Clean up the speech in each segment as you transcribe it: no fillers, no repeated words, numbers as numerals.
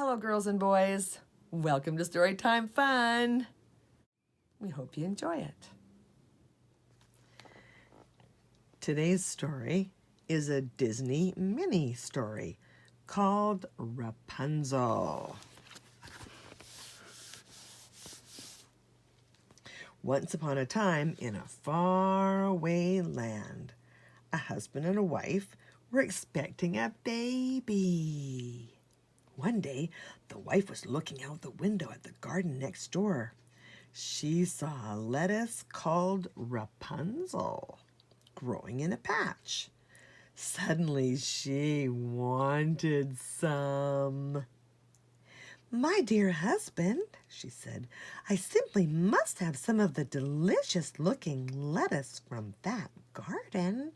Hello, girls and boys. Welcome to Storytime Fun. We hope you enjoy it. Today's story is a Disney Minnie story called Rapunzel. Once upon a time, in a faraway land, a husband and a wife were expecting a baby. One day, the wife was looking out the window at the garden next door. She saw a lettuce called Rapunzel growing in a patch. Suddenly, she wanted some. "My dear husband," she said, "I simply must have some of the delicious-looking lettuce from that garden."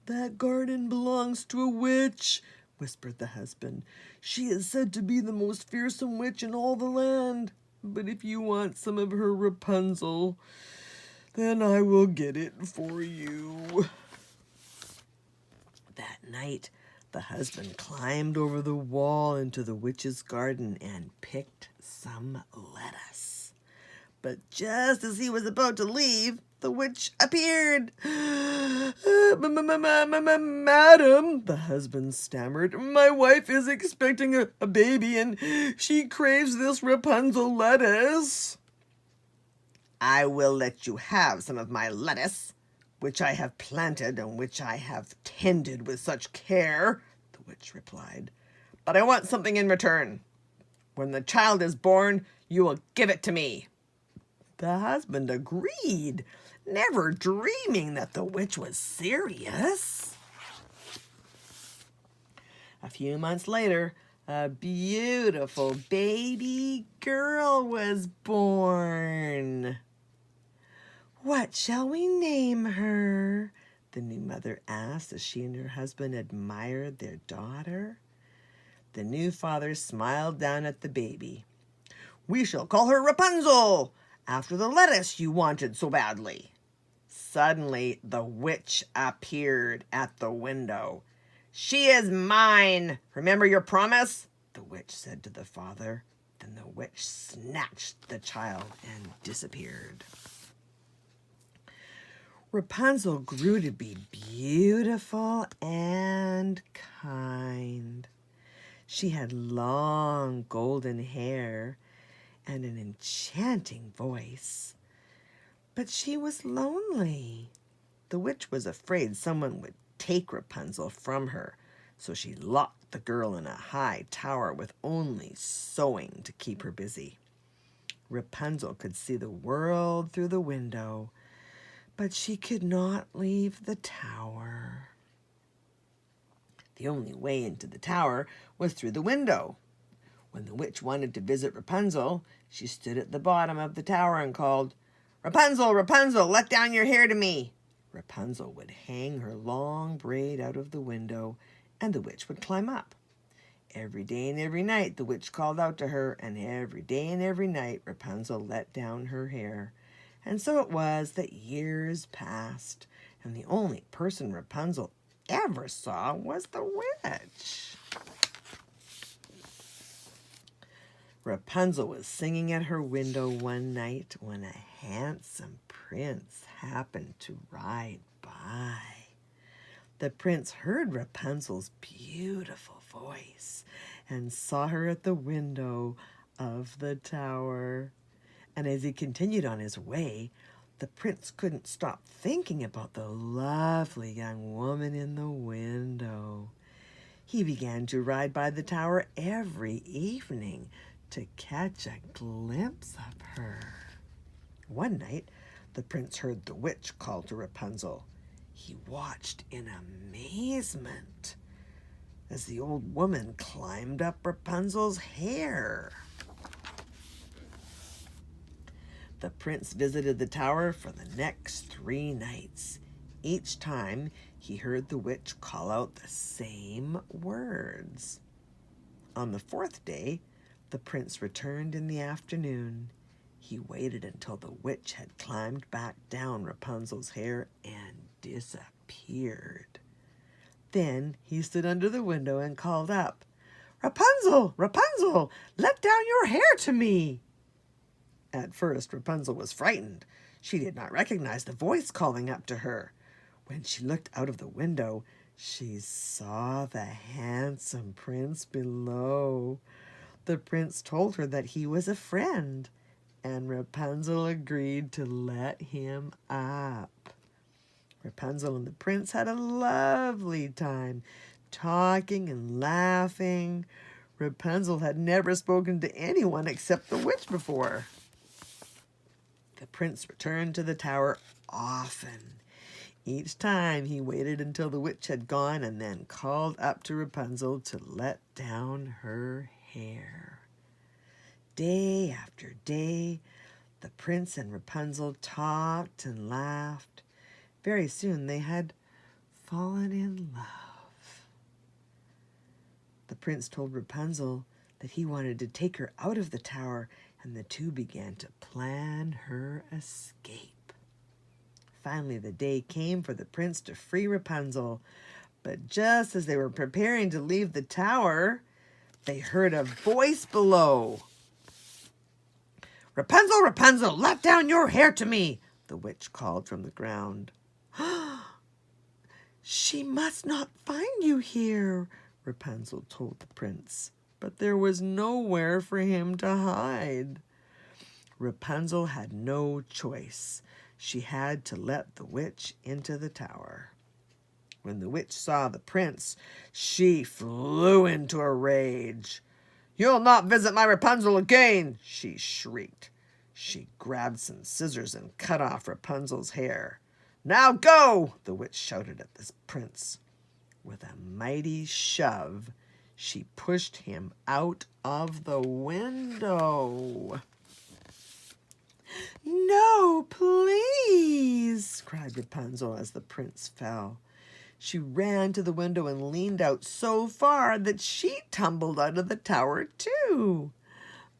"That garden belongs to a witch," whispered the husband. "She is said to be the most fearsome witch in all the land. But if you want some of her Rapunzel, then I will get it for you." That night, the husband climbed over the wall into the witch's garden and picked some lettuce. But just as he was about to leave, the witch appeared. "Madam," the husband stammered, "my wife is expecting a baby and she craves this Rapunzel lettuce." "I will let you have some of my lettuce, which I have planted and which I have tended with such care," the witch replied. "But I want something in return. When the child is born, you will give it to me." The husband agreed, never dreaming that the witch was serious. A few months later, a beautiful baby girl was born. "What shall we name her?" the new mother asked as she and her husband admired their daughter. The new father smiled down at the baby. "We shall call her Rapunzel, after the lettuce you wanted so badly." Suddenly, the witch appeared at the window. "She is mine. Remember your promise?" the witch said to the father. Then the witch snatched the child and disappeared. Rapunzel grew to be beautiful and kind. She had long golden hair and an enchanting voice. But she was lonely. The witch was afraid someone would take Rapunzel from her, so she locked the girl in a high tower with only sewing to keep her busy. Rapunzel could see the world through the window, but she could not leave the tower. The only way into the tower was through the window. When the witch wanted to visit Rapunzel, she stood at the bottom of the tower and called, "Rapunzel, Rapunzel, let down your hair to me." Rapunzel would hang her long braid out of the window, and the witch would climb up. Every day and every night the witch called out to her, and every day and every night Rapunzel let down her hair. And so it was that years passed, and the only person Rapunzel ever saw was the witch. Rapunzel was singing at her window one night when a handsome prince happened to ride by. The prince heard Rapunzel's beautiful voice and saw her at the window of the tower. And as he continued on his way, the prince couldn't stop thinking about the lovely young woman in the window. He began to ride by the tower every evening to catch a glimpse of her. One night, the prince heard the witch call to Rapunzel. He watched in amazement as the old woman climbed up Rapunzel's hair. The prince visited the tower for the next 3 nights. Each time, he heard the witch call out the same words. On the 4th day, the prince returned in the afternoon. He waited until the witch had climbed back down Rapunzel's hair and disappeared. Then he stood under the window and called up, "Rapunzel, Rapunzel, let down your hair to me." At first, Rapunzel was frightened. She did not recognize the voice calling up to her. When she looked out of the window, she saw the handsome prince below. The prince told her that he was a friend, and Rapunzel agreed to let him up. Rapunzel and the prince had a lovely time, talking and laughing. Rapunzel had never spoken to anyone except the witch before. The prince returned to the tower often. Each time he waited until the witch had gone and then called up to Rapunzel to let down her hair. Day after day, the prince and Rapunzel talked and laughed. Very soon they had fallen in love. The prince told Rapunzel that he wanted to take her out of the tower, and the two began to plan her escape. Finally, the day came for the prince to free Rapunzel, but just as they were preparing to leave the tower, they heard a voice below. "Rapunzel, Rapunzel, let down your hair to me," the witch called from the ground. "She must not find you here," Rapunzel told the prince, but there was nowhere for him to hide. Rapunzel had no choice. She had to let the witch into the tower. When the witch saw the prince, she flew into a rage. "You'll not visit my Rapunzel again," she shrieked. She grabbed some scissors and cut off Rapunzel's hair. "Now go!" the witch shouted at the prince. With a mighty shove, she pushed him out of the window. "No, please!" cried Rapunzel as the prince fell. She ran to the window and leaned out so far that she tumbled out of the tower too.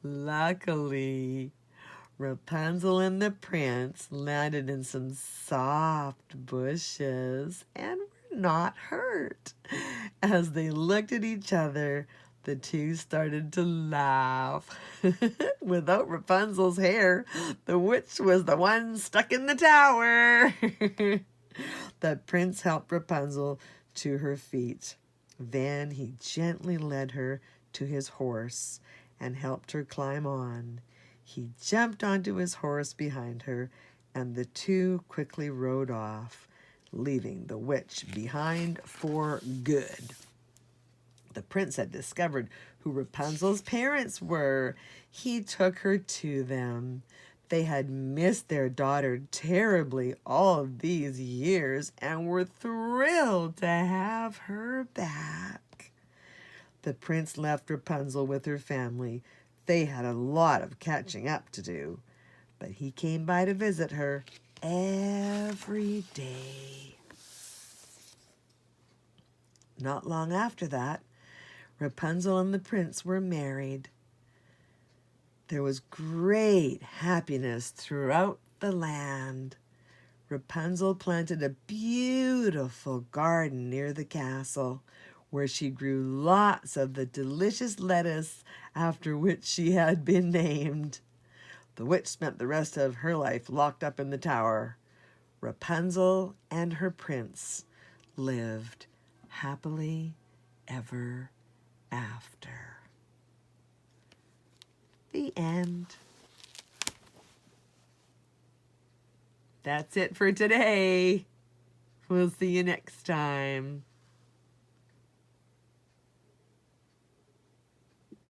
Luckily, Rapunzel and the prince landed in some soft bushes and were not hurt. As they looked at each other, the two started to laugh. Without Rapunzel's hair, the witch was the one stuck in the tower. The prince helped Rapunzel to her feet. Then he gently led her to his horse and helped her climb on. He jumped onto his horse behind her, and the two quickly rode off, leaving the witch behind for good. The prince had discovered who Rapunzel's parents were. He took her to them. They had missed their daughter terribly all of these years and were thrilled to have her back. The prince left Rapunzel with her family. They had a lot of catching up to do, but he came by to visit her every day. Not long after that, Rapunzel and the prince were married. There was great happiness throughout the land. Rapunzel planted a beautiful garden near the castle, where she grew lots of the delicious lettuce after which she had been named. The witch spent the rest of her life locked up in the tower. Rapunzel and her prince lived happily ever after. The end. That's it for today. We'll see you next time.